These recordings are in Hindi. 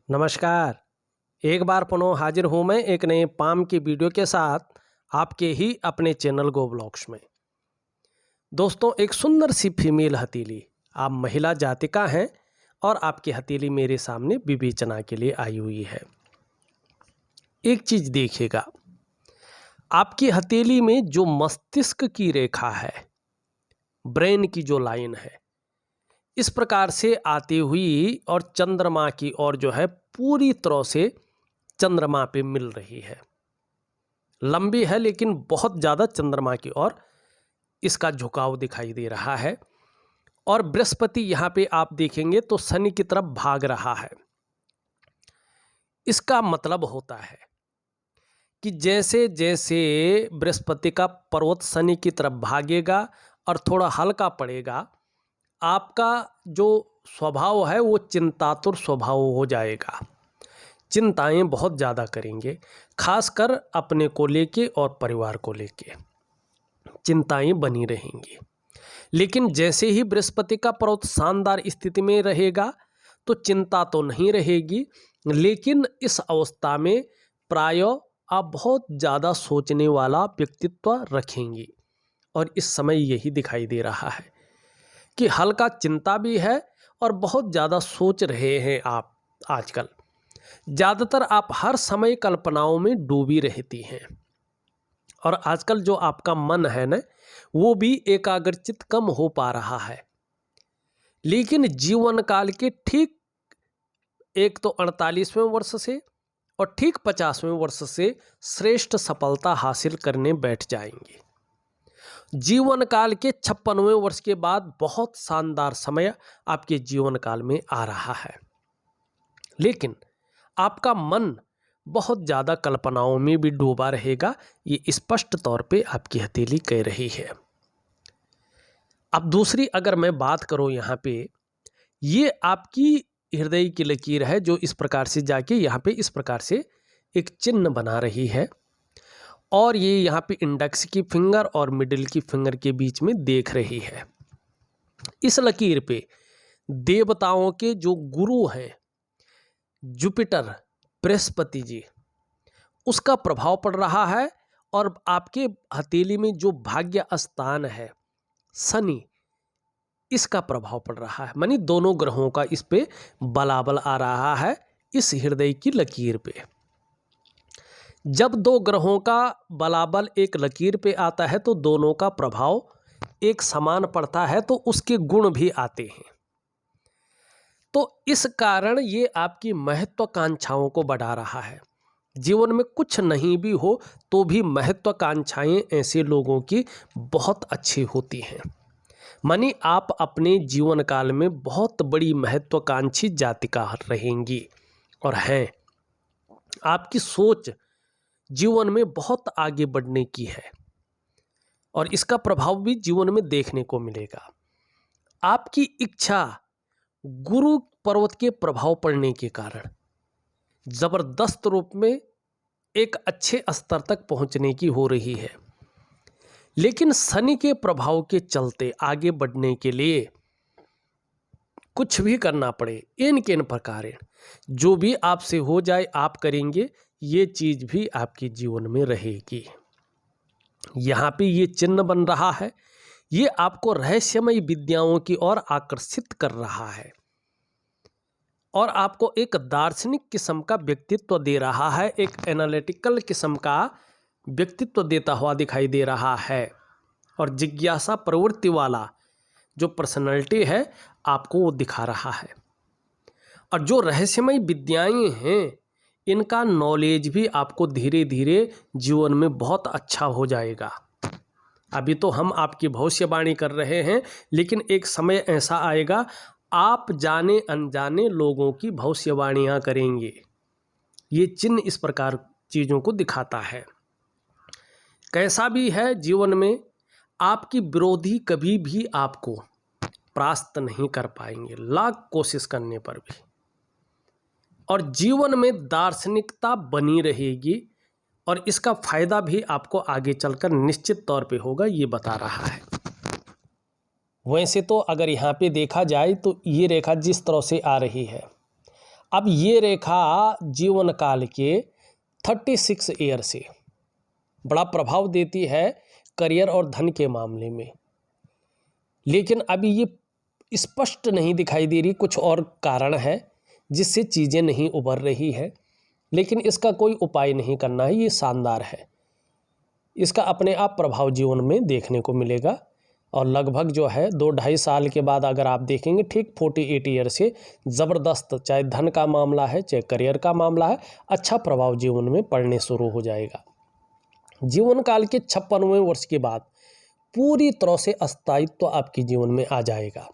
नमस्कार। एक बार पुनः हाजिर हूँ मैं एक नए पाम की वीडियो के साथ आपके ही अपने चैनल गो ब्लॉग्स में। दोस्तों, एक सुंदर सी फीमेल हथेली, आप महिला जातिका हैं और आपकी हथेली मेरे सामने विवेचना के लिए आई हुई है। एक चीज देखिएगा, आपकी हथेली में जो मस्तिष्क की रेखा है, ब्रेन की जो लाइन है, इस प्रकार से आती हुई और चंद्रमा की ओर जो है पूरी तरह से चंद्रमा पे मिल रही है। लंबी है लेकिन बहुत ज़्यादा चंद्रमा की ओर इसका झुकाव दिखाई दे रहा है। और बृहस्पति यहाँ पे आप देखेंगे तो शनि की तरफ भाग रहा है। इसका मतलब होता है कि जैसे जैसे बृहस्पति का पर्वत शनि की तरफ भागेगा और थोड़ा हल्का पड़ेगा, आपका जो स्वभाव है वो चिंतातुर स्वभाव हो जाएगा। चिंताएं बहुत ज़्यादा करेंगे, खासकर अपने को लेके और परिवार को लेके चिंताएं बनी रहेंगी। लेकिन जैसे ही बृहस्पति का पर्वत शानदार स्थिति में रहेगा तो चिंता तो नहीं रहेगी, लेकिन इस अवस्था में प्रायः आप बहुत ज़्यादा सोचने वाला व्यक्तित्व रखेंगी। और इस समय यही दिखाई दे रहा है कि हल्का चिंता भी है और बहुत ज़्यादा सोच रहे हैं आप। आजकल ज़्यादातर आप हर समय कल्पनाओं में डूबी रहती हैं और आजकल जो आपका मन है ना, वो भी एकाग्रचित कम हो पा रहा है। लेकिन जीवन काल के ठीक एक तो 48वें वर्ष से और ठीक 50वें वर्ष से श्रेष्ठ सफलता हासिल करने बैठ जाएंगे। जीवन काल के 56वें वर्ष के बाद बहुत शानदार समय आपके जीवन काल में आ रहा है। लेकिन आपका मन बहुत ज़्यादा कल्पनाओं में भी डूबा रहेगा, ये स्पष्ट तौर पे आपकी हथेली कह रही है। अब दूसरी अगर मैं बात करूं, यहाँ पे ये आपकी हृदय की लकीर है जो इस प्रकार से जाके यहाँ पे इस प्रकार से एक चिन्ह बना रही है और ये यहाँ पे इंडेक्स की फिंगर और मिडिल की फिंगर के बीच में देख रही है। इस लकीर पे देवताओं के जो गुरु हैं, जुपिटर, बृहस्पति जी, उसका प्रभाव पड़ रहा है। और आपके हथेली में जो भाग्य स्थान है शनि, इसका प्रभाव पड़ रहा है। मानी दोनों ग्रहों का इस पे बलाबल आ रहा है इस हृदय की लकीर पे। जब दो ग्रहों का बलाबल एक लकीर पे आता है तो दोनों का प्रभाव एक समान पड़ता है, तो उसके गुण भी आते हैं। तो इस कारण ये आपकी महत्वाकांक्षाओं को बढ़ा रहा है। जीवन में कुछ नहीं भी हो तो भी महत्वाकांक्षाएं ऐसे लोगों की बहुत अच्छी होती हैं। मानी आप अपने जीवन काल में बहुत बड़ी महत्वाकांक्षी जातिका रहेंगी और हैं। आपकी सोच जीवन में बहुत आगे बढ़ने की है और इसका प्रभाव भी जीवन में देखने को मिलेगा। आपकी इच्छा गुरु पर्वत के प्रभाव पड़ने के कारण जबरदस्त रूप में एक अच्छे स्तर तक पहुंचने की हो रही है। लेकिन शनि के प्रभाव के चलते आगे बढ़ने के लिए कुछ भी करना पड़े, इन किन प्रकार जो भी आपसे हो जाए आप करेंगे, ये चीज भी आपके जीवन में रहेगी। यहाँ पे ये चिन्ह बन रहा है, ये आपको रहस्यमय विद्याओं की ओर आकर्षित कर रहा है और आपको एक दार्शनिक किस्म का व्यक्तित्व दे रहा है, एक एनालिटिकल किस्म का व्यक्तित्व देता हुआ दिखाई दे रहा है। और जिज्ञासा प्रवृत्ति वाला जो पर्सनैलिटी है आपको वो दिखा रहा है। और जो रहस्यमय विद्याएं हैं, इनका नॉलेज भी आपको धीरे धीरे जीवन में बहुत अच्छा हो जाएगा। अभी तो हम आपकी भविष्यवाणी कर रहे हैं, लेकिन एक समय ऐसा आएगा आप जाने अनजाने लोगों की भविष्यवाणियां करेंगे। ये चिन्ह इस प्रकार चीज़ों को दिखाता है। कैसा भी है, जीवन में आपकी विरोधी कभी भी आपको परास्त नहीं कर पाएंगे, लाख कोशिश करने पर भी। और जीवन में दार्शनिकता बनी रहेगी और इसका फायदा भी आपको आगे चलकर निश्चित तौर पे होगा, ये बता रहा है। वैसे तो अगर यहाँ पे देखा जाए तो ये रेखा जिस तरह से आ रही है, अब ये रेखा जीवन काल के 36 ईयर से बड़ा प्रभाव देती है करियर और धन के मामले में, लेकिन अभी ये स्पष्ट नहीं दिखाई दे रही। कुछ और कारण है जिससे चीज़ें नहीं उभर रही है, लेकिन इसका कोई उपाय नहीं करना है। ये शानदार है, इसका अपने आप प्रभाव जीवन में देखने को मिलेगा। और लगभग जो है 2-2.5 साल के बाद अगर आप देखेंगे ठीक 48 ईयर से ज़बरदस्त, चाहे धन का मामला है चाहे करियर का मामला है, अच्छा प्रभाव जीवन में पड़ने शुरू हो जाएगा। जीवन काल के 56वें वर्ष के बाद पूरी तरह से स्थायित्व आपके जीवन में आ जाएगा।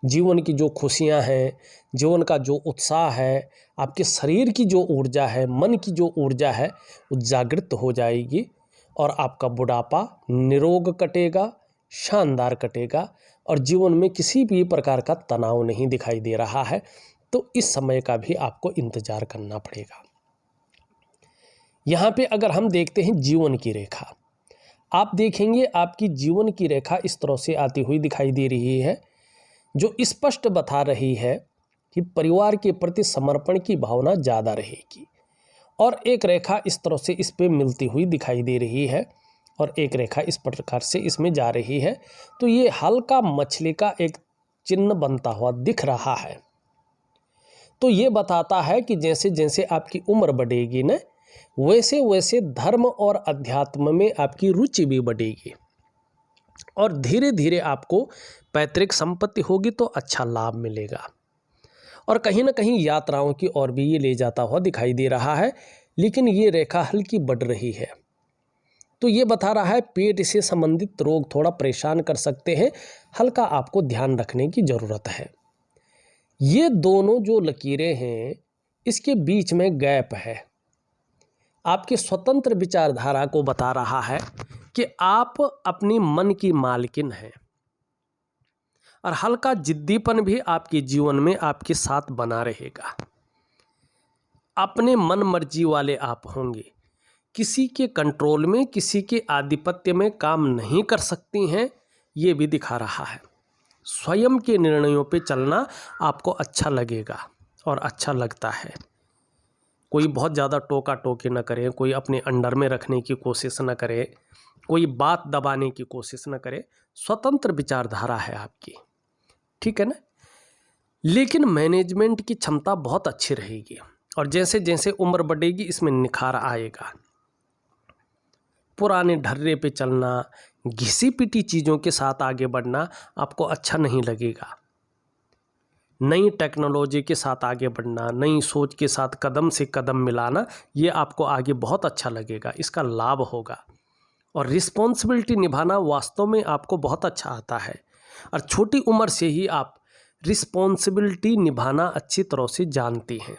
जीवन की जो खुशियां हैं, जीवन का जो उत्साह है, आपके शरीर की जो ऊर्जा है, मन की जो ऊर्जा है, वो जागृत हो जाएगी और आपका बुढ़ापा निरोग कटेगा, शानदार कटेगा और जीवन में किसी भी प्रकार का तनाव नहीं दिखाई दे रहा है। तो इस समय का भी आपको इंतजार करना पड़ेगा। यहाँ पे अगर हम देखते हैं जीवन की रेखा, आप देखेंगे आपकी जीवन की रेखा इस तरह से आती हुई दिखाई दे रही है, जो स्पष्ट बता रही है कि परिवार के प्रति समर्पण की भावना ज़्यादा रहेगी। और एक रेखा इस तरह से इस पे मिलती हुई दिखाई दे रही है और एक रेखा इस प्रकार से इसमें जा रही है। तो ये हल्का मछली का एक चिन्ह बनता हुआ दिख रहा है। तो ये बताता है कि जैसे जैसे आपकी उम्र बढ़ेगी न, वैसे वैसे धर्म और अध्यात्म में आपकी रुचि भी बढ़ेगी और धीरे धीरे आपको पैतृक संपत्ति होगी तो अच्छा लाभ मिलेगा। और कहीं ना कहीं यात्राओं की ओर भी ये ले जाता हुआ दिखाई दे रहा है। लेकिन ये रेखा हल्की बढ़ रही है, तो ये बता रहा है पेट से संबंधित रोग थोड़ा परेशान कर सकते हैं, हल्का आपको ध्यान रखने की ज़रूरत है। ये दोनों जो लकीरें हैं, इसके बीच में गैप है, आपके स्वतंत्र विचारधारा को बता रहा है कि आप अपनी मन की मालकिन हैं और हल्का जिद्दीपन भी आपके जीवन में आपके साथ बना रहेगा। अपने मन मर्जी वाले आप होंगे, किसी के कंट्रोल में, किसी के आधिपत्य में काम नहीं कर सकती हैं, ये भी दिखा रहा है। स्वयं के निर्णयों पे चलना आपको अच्छा लगेगा और अच्छा लगता है। कोई बहुत ज़्यादा टोका टोकी न करे, कोई अपने अंडर में रखने की कोशिश न करे, कोई बात दबाने की कोशिश न करे। स्वतंत्र विचारधारा है आपकी, ठीक है ना। लेकिन मैनेजमेंट की क्षमता बहुत अच्छी रहेगी और जैसे जैसे उम्र बढ़ेगी इसमें निखार आएगा। पुराने ढर्रे पे चलना, घिसी पिटी चीज़ों के साथ आगे बढ़ना आपको अच्छा नहीं लगेगा। नई टेक्नोलॉजी के साथ आगे बढ़ना, नई सोच के साथ कदम से कदम मिलाना, ये आपको आगे बहुत अच्छा लगेगा, इसका लाभ होगा। और रिस्पॉन्सिबिलिटी निभाना वास्तव में आपको बहुत अच्छा आता है और छोटी उम्र से ही आप रिस्पॉन्सिबिलिटी निभाना अच्छी तरह से जानती हैं।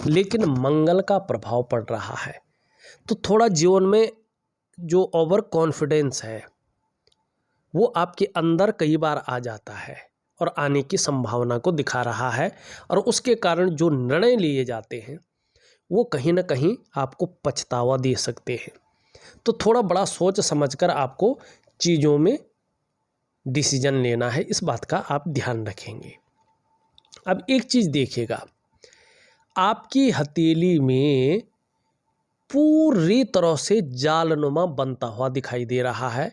लेकिन मंगल का प्रभाव पड़ रहा है, तो थोड़ा जीवन में जो ओवर कॉन्फिडेंस है वो आपके अंदर कई बार आ जाता है और आने की संभावना को दिखा रहा है। और उसके कारण जो निर्णय लिए जाते हैं वो कहीं ना कहीं आपको पछतावा दे सकते हैं। तो थोड़ा बड़ा सोच समझकर आपको चीज़ों में डिसीजन लेना है, इस बात का आप ध्यान रखेंगे। अब एक चीज़ देखिएगा, आपकी हथेली में पूरी तरह से जालनुमा बनता हुआ दिखाई दे रहा है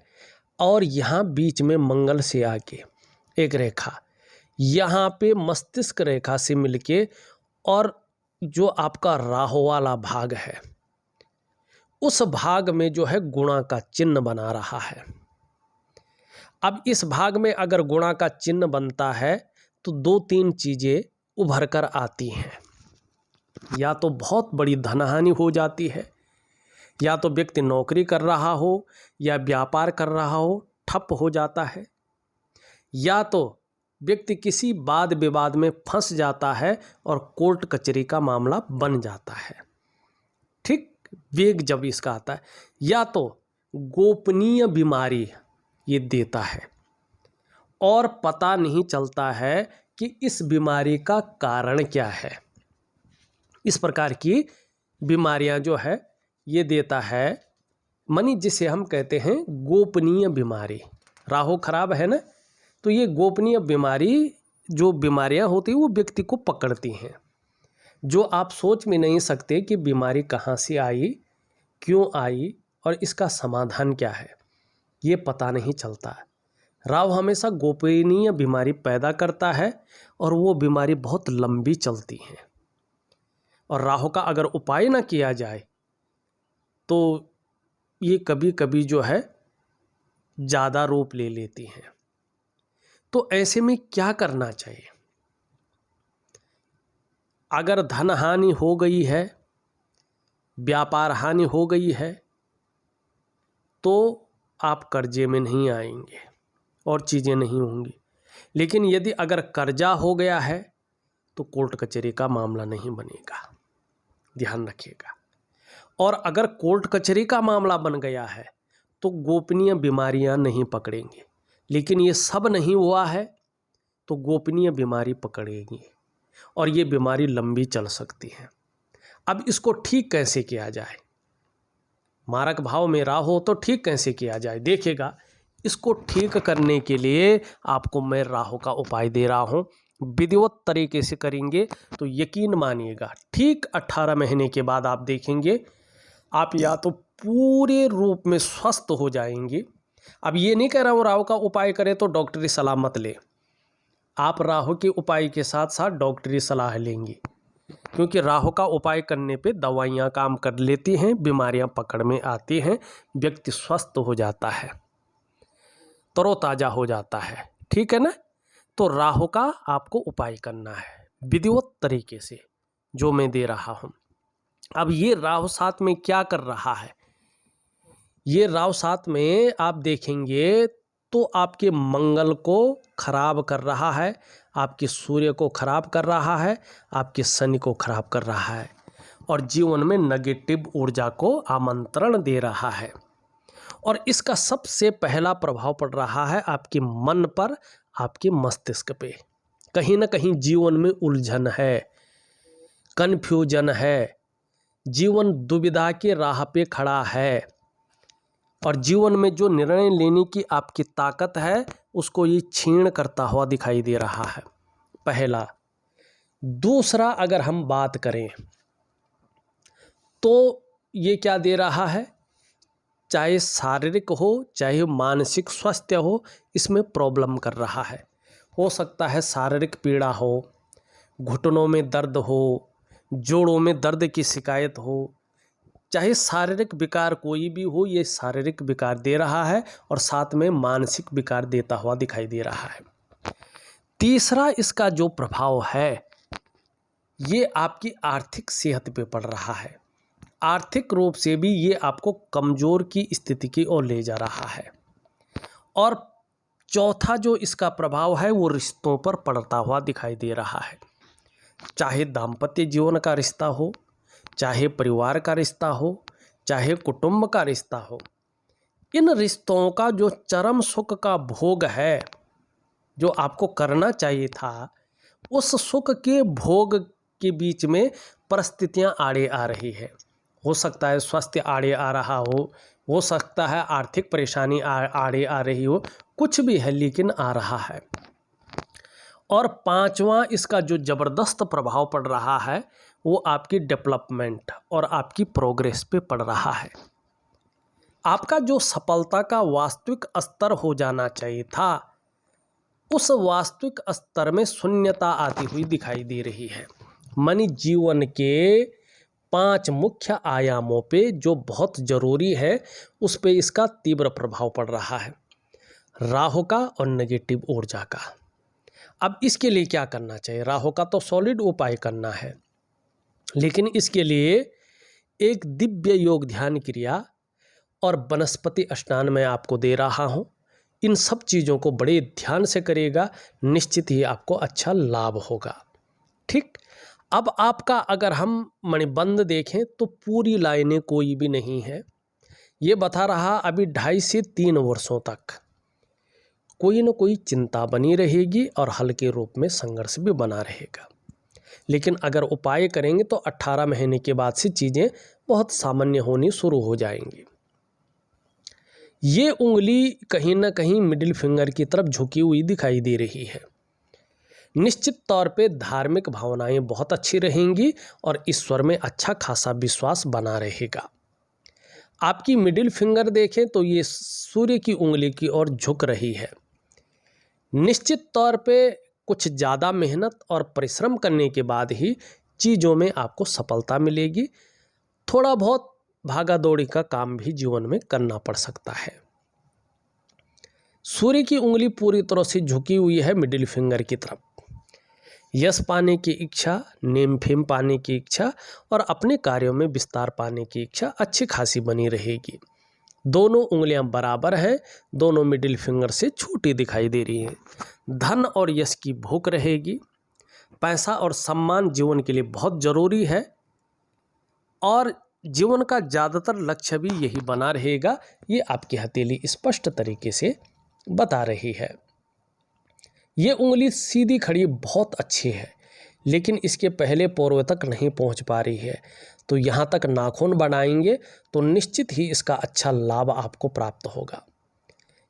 और यहाँ बीच में मंगल से आके एक रेखा यहाँ पे मस्तिष्क रेखा से मिलके और जो आपका राहु वाला भाग है उस भाग में जो है गुणा का चिन्ह बना रहा है। अब इस भाग में अगर गुणा का चिन्ह बनता है तो 2-3 चीज़ें उभर कर आती हैं। या तो बहुत बड़ी धनहानि हो जाती है, या तो व्यक्ति नौकरी कर रहा हो या व्यापार कर रहा हो ठप हो जाता है, या तो व्यक्ति किसी वाद विवाद में फंस जाता है और कोर्ट कचहरी का मामला बन जाता है। ठीक वेग जब इसका आता है, या तो गोपनीय बीमारी ये देता है और पता नहीं चलता है कि इस बीमारी का कारण क्या है। इस प्रकार की बीमारियां जो है ये देता है, मनी जिसे हम कहते हैं गोपनीय बीमारी। राहु खराब है ना, तो ये गोपनीय बीमारी जो बीमारियां होती हैं वो व्यक्ति को पकड़ती हैं। जो आप सोच में नहीं सकते कि बीमारी कहाँ से आई, क्यों आई और इसका समाधान क्या है, ये पता नहीं चलता। राहु हमेशा गोपनीय बीमारी पैदा करता है और वो बीमारी बहुत लंबी चलती है। और राहु का अगर उपाय ना किया जाए तो ये कभी कभी जो है ज़्यादा रूप ले लेती हैं। तो ऐसे में क्या करना चाहिए? अगर धन हानि हो गई है, व्यापार हानि हो गई है, तो आप कर्जे में नहीं आएंगे और चीज़ें नहीं होंगी। लेकिन यदि अगर कर्जा हो गया है तो कोर्ट कचहरी का मामला नहीं बनेगा, ध्यान रखिएगा। और अगर कोर्ट कचहरी का मामला बन गया है तो गोपनीय बीमारियां नहीं पकड़ेंगे। लेकिन ये सब नहीं हुआ है तो गोपनीय बीमारी पकड़ेगी और ये बीमारी लंबी चल सकती है। अब इसको ठीक कैसे किया जाए? मारक भाव में राहु हो तो ठीक कैसे किया जाए? देखिएगा, इसको ठीक करने के लिए आपको मैं राहु का उपाय दे रहा हूँ। विधिवत तरीके से करेंगे तो यकीन मानिएगा ठीक 18 महीने के बाद आप देखेंगे आप या तो पूरे रूप में स्वस्थ हो जाएंगे। अब ये नहीं कह रहा हूँ राहु का उपाय करें तो डॉक्टरी सलाह मत ले। आप राहु के उपाय के साथ साथ डॉक्टरी सलाह लेंगे, क्योंकि राहु का उपाय करने पे दवाइयाँ काम कर लेती हैं, बीमारियाँ पकड़ में आती हैं, व्यक्ति स्वस्थ हो जाता है, तरोताज़ा हो जाता है। ठीक है ना? तो राहु का आपको उपाय करना है विधिवत तरीके से, जो मैं दे रहा हूँ। अब ये राहु साथ में क्या कर रहा है? ये राहु साथ में आप देखेंगे तो आपके मंगल को खराब कर रहा है, आपके सूर्य को खराब कर रहा है, आपके शनि को खराब कर रहा है और जीवन में नेगेटिव ऊर्जा को आमंत्रण दे रहा है। और इसका सबसे पहला प्रभाव पड़ रहा है आपके मन पर, आपके मस्तिष्क पे। कहीं ना कहीं जीवन में उलझन है, कन्फ्यूजन है, जीवन दुविधा के राह पे खड़ा है और जीवन में जो निर्णय लेने की आपकी ताकत है उसको ये छीण करता हुआ दिखाई दे रहा है, पहला। दूसरा, अगर हम बात करें तो ये क्या दे रहा है? चाहे शारीरिक हो चाहे मानसिक स्वास्थ्य हो, इसमें प्रॉब्लम कर रहा है। हो सकता है शारीरिक पीड़ा हो, घुटनों में दर्द हो, जोड़ों में दर्द की शिकायत हो, चाहे शारीरिक विकार कोई भी हो, ये शारीरिक विकार दे रहा है और साथ में मानसिक विकार देता हुआ दिखाई दे रहा है। तीसरा, इसका जो प्रभाव है ये आपकी आर्थिक सेहत पे पड़ रहा है। आर्थिक रूप से भी ये आपको कमज़ोर की स्थिति की ओर ले जा रहा है। और चौथा जो इसका प्रभाव है वो रिश्तों पर पड़ता हुआ दिखाई दे रहा है। चाहे दाम्पत्य जीवन का रिश्ता हो, चाहे परिवार का रिश्ता हो, चाहे कुटुंब का रिश्ता हो, इन रिश्तों का जो चरम सुख का भोग है जो आपको करना चाहिए था, उस सुख के भोग के बीच में परिस्थितियां आड़े आ रही है। हो सकता है स्वास्थ्य आड़े आ रहा हो सकता है आर्थिक परेशानी आड़े आ रही हो, कुछ भी है लेकिन आ रहा है। और पांचवा, इसका जो ज़बरदस्त प्रभाव पड़ रहा है वो आपकी डेवलपमेंट और आपकी प्रोग्रेस पे पड़ रहा है। आपका जो सफलता का वास्तविक स्तर हो जाना चाहिए था, उस वास्तविक स्तर में शून्यता आती हुई दिखाई दे रही है। मानी जीवन के 5 मुख्य आयामों पे जो बहुत ज़रूरी है उस पे इसका तीव्र प्रभाव पड़ रहा है, राहु का और नेगेटिव ऊर्जा का। अब इसके लिए क्या करना चाहिए? राहु का तो सॉलिड उपाय करना है, लेकिन इसके लिए एक दिव्य योग ध्यान क्रिया और वनस्पति स्नान मैं आपको दे रहा हूँ। इन सब चीज़ों को बड़े ध्यान से करेगा, निश्चित ही आपको अच्छा लाभ होगा। ठीक। अब आपका अगर हम मणिबंध देखें तो पूरी लाइनें कोई भी नहीं है। ये बता रहा अभी 2.5 से 3 वर्षों तक कोई न कोई चिंता बनी रहेगी और हल्के रूप में संघर्ष भी बना रहेगा। लेकिन अगर उपाय करेंगे तो 18 महीने के बाद से चीज़ें बहुत सामान्य होनी शुरू हो जाएंगी। ये उंगली कहीं ना कहीं मिडिल फिंगर की तरफ झुकी हुई दिखाई दे रही है। निश्चित तौर पे धार्मिक भावनाएं बहुत अच्छी रहेंगी और ईश्वर में अच्छा खासा विश्वास बना रहेगा। आपकी मिडिल फिंगर देखें तो ये सूर्य की उंगली की ओर झुक रही है। निश्चित तौर पे कुछ ज़्यादा मेहनत और परिश्रम करने के बाद ही चीज़ों में आपको सफलता मिलेगी। थोड़ा बहुत भागा दौड़ी का काम भी जीवन में करना पड़ सकता है। सूर्य की उंगली पूरी तरह से झुकी हुई है मिडिल फिंगर की तरफ। यश पाने की इच्छा, नेम फेम पाने की इच्छा और अपने कार्यों में विस्तार पाने की इच्छा अच्छी खासी बनी रहेगी। दोनों उंगलियां बराबर हैं, दोनों मिडिल फिंगर से छोटी दिखाई दे रही हैं। धन और यश की भूख रहेगी। पैसा और सम्मान जीवन के लिए बहुत ज़रूरी है और जीवन का ज़्यादातर लक्ष्य भी यही बना रहेगा। ये आपकी हथेली स्पष्ट तरीके से बता रही है। ये उंगली सीधी खड़ी बहुत अच्छी है, लेकिन इसके पहले पोर्वे तक नहीं पहुंच पा रही है, तो यहाँ तक नाखून बढ़ाएंगे तो निश्चित ही इसका अच्छा लाभ आपको प्राप्त होगा।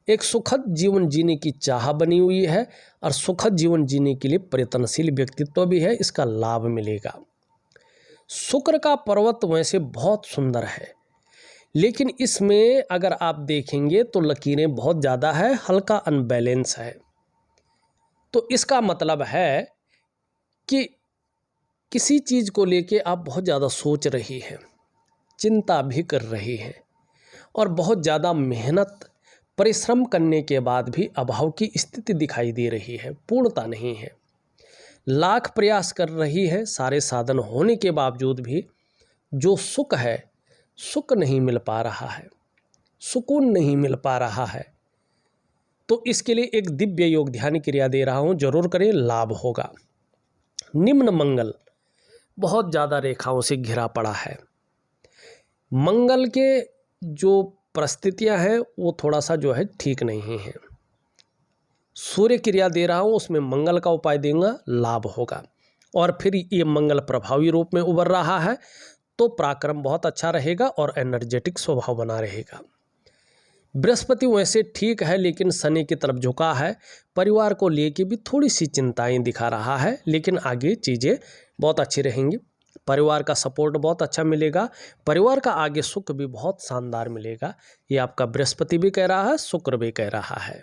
एक सुखद जीवन जीने की चाह बनी हुई है और सुखद जीवन जीने के लिए प्रयत्नशील व्यक्तित्व भी है, इसका लाभ मिलेगा। शुक्र का पर्वत वैसे बहुत सुंदर है, लेकिन इसमें अगर आप देखेंगे तो लकीरें बहुत ज़्यादा है, हल्का अनबैलेंस है। तो इसका मतलब है कि किसी चीज़ को लेके आप बहुत ज़्यादा सोच रही हैं, चिंता भी कर रही हैं और बहुत ज़्यादा मेहनत परिश्रम करने के बाद भी अभाव की स्थिति दिखाई दे रही है, पूर्णता नहीं है। लाख प्रयास कर रही है, सारे साधन होने के बावजूद भी जो सुख है, सुख नहीं मिल पा रहा है, सुकून नहीं मिल पा रहा है। तो इसके लिए एक दिव्य योग ध्यान क्रिया दे रहा हूँ, जरूर करें, लाभ होगा। निम्न मंगल बहुत ज़्यादा रेखाओं से घिरा पड़ा है। मंगल के जो परिस्थितियाँ हैं वो थोड़ा सा जो है ठीक नहीं है। सूर्य क्रिया दे रहा हूँ, उसमें मंगल का उपाय देंगे, लाभ होगा। और फिर ये मंगल प्रभावी रूप में उभर रहा है तो पराक्रम बहुत अच्छा रहेगा और एनर्जेटिक स्वभाव बना रहेगा। बृहस्पति वैसे ठीक है, लेकिन शनि की तरफ झुका है। परिवार को लेके भी थोड़ी सी चिंताएं दिखा रहा है, लेकिन आगे चीज़ें बहुत अच्छी रहेंगी। परिवार का सपोर्ट बहुत अच्छा मिलेगा। परिवार का आगे सुख भी बहुत शानदार मिलेगा। ये आपका बृहस्पति भी कह रहा है, शुक्र भी कह रहा है।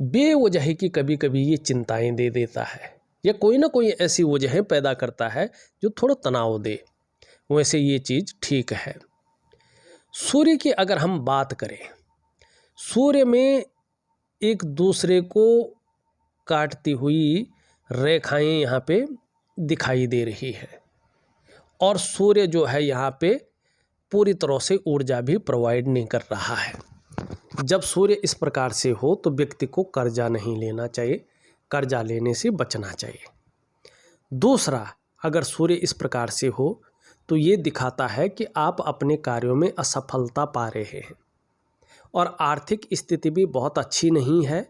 बेवजह की कभी कभी ये चिंताएं दे देता है या कोई ना कोई ऐसी वजहें पैदा करता है जो थोड़ा तनाव दे। वैसे ये चीज़ ठीक है। सूर्य की अगर हम बात करें, सूर्य में एक दूसरे को काटती हुई रेखाएं यहाँ पे दिखाई दे रही है और सूर्य जो है यहाँ पे पूरी तरह से ऊर्जा भी प्रोवाइड नहीं कर रहा है। जब सूर्य इस प्रकार से हो तो व्यक्ति को कर्जा नहीं लेना चाहिए, कर्जा लेने से बचना चाहिए। दूसरा, अगर सूर्य इस प्रकार से हो तो ये दिखाता है कि आप अपने कार्यों में असफलता पा रहे हैं और आर्थिक स्थिति भी बहुत अच्छी नहीं है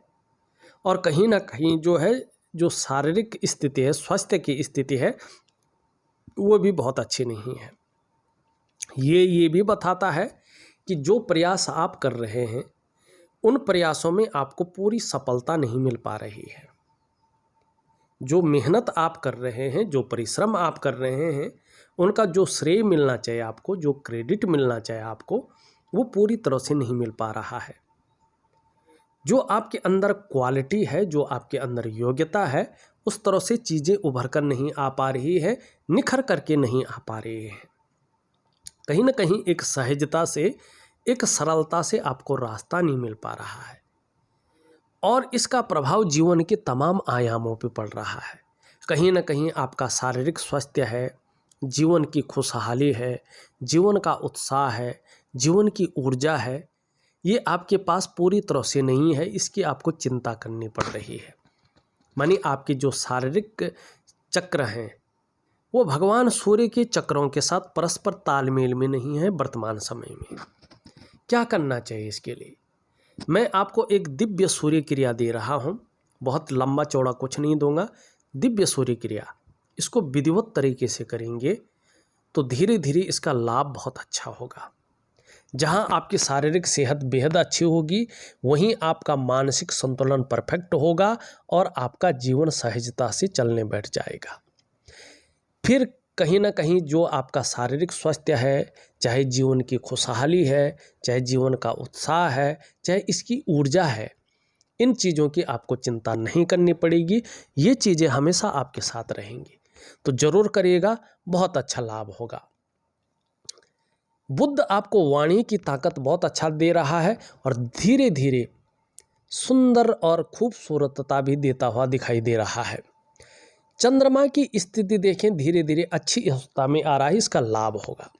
और कहीं ना कहीं जो है जो शारीरिक स्थिति है, स्वास्थ्य की स्थिति है, वो भी बहुत अच्छी नहीं है। ये भी बताता है कि जो प्रयास आप कर रहे हैं उन प्रयासों में आपको पूरी सफलता नहीं मिल पा रही है। जो मेहनत आप कर रहे हैं, जो परिश्रम आप कर रहे हैं, उनका जो श्रेय मिलना चाहिए आपको, जो क्रेडिट मिलना चाहिए आपको, वो पूरी तरह से नहीं मिल पा रहा है। जो आपके अंदर क्वालिटी है, जो आपके अंदर योग्यता है, उस तरह से चीज़ें उभर कर नहीं आ पा रही है, निखर करके नहीं आ पा रही है। कहीं ना कहीं एक सहजता से, एक सरलता से आपको रास्ता नहीं मिल पा रहा है और इसका प्रभाव जीवन के तमाम आयामों पे पड़ रहा है। कहीं ना कहीं आपका शारीरिक स्वास्थ्य है, जीवन की खुशहाली है, जीवन का उत्साह है, जीवन की ऊर्जा है, ये आपके पास पूरी तरह से नहीं है। इसकी आपको चिंता करनी पड़ रही है। मानी आपके जो शारीरिक चक्र हैं वो भगवान सूर्य के चक्रों के साथ परस्पर तालमेल में नहीं है वर्तमान समय में। क्या करना चाहिए इसके लिए? मैं आपको एक दिव्य सूर्य क्रिया दे रहा हूँ, बहुत लंबा चौड़ा कुछ नहीं दूंगा। दिव्य सूर्य क्रिया, इसको विधिवत तरीके से करेंगे तो धीरे धीरे इसका लाभ बहुत अच्छा होगा। जहां आपकी शारीरिक सेहत बेहद अच्छी होगी, वहीं आपका मानसिक संतुलन परफेक्ट होगा और आपका जीवन सहजता से चलने बैठ जाएगा। फिर कहीं ना कहीं जो आपका शारीरिक स्वास्थ्य है, चाहे जीवन की खुशहाली है, चाहे जीवन का उत्साह है, चाहे इसकी ऊर्जा है, इन चीज़ों की आपको चिंता नहीं करनी पड़ेगी। ये चीज़ें हमेशा आपके साथ रहेंगी। तो ज़रूर करिएगा, बहुत अच्छा लाभ होगा। बुध आपको वाणी की ताकत बहुत अच्छा दे रहा है और धीरे धीरे सुंदर और खूबसूरतता भी देता हुआ दिखाई दे रहा है। चंद्रमा की स्थिति देखें, धीरे धीरे अच्छी अवस्था में आ रहा है, इसका लाभ होगा।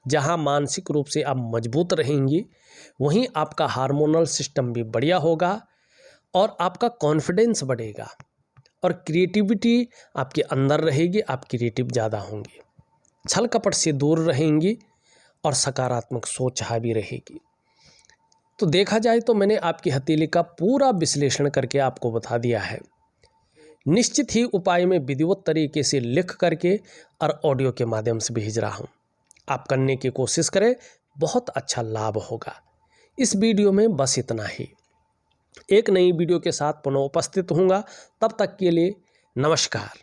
जहां मानसिक रूप से आप मजबूत रहेंगी, वहीं आपका हार्मोनल सिस्टम भी बढ़िया होगा और आपका कॉन्फिडेंस बढ़ेगा और क्रिएटिविटी आपके अंदर रहेगी। आप क्रिएटिव ज़्यादा होंगे, छल कपट से दूर रहेंगी और सकारात्मक सोच हावी रहेगी। तो देखा जाए तो मैंने आपकी हथेली का पूरा विश्लेषण करके आपको बता दिया है। निश्चित ही उपाय में विधिवत तरीके से लिख करके और ऑडियो के माध्यम से भेज रहा हूँ। आप करने की कोशिश करें, बहुत अच्छा लाभ होगा। इस वीडियो में बस इतना ही। एक नई वीडियो के साथ पुनः उपस्थित होऊंगा। तब तक के लिए नमस्कार।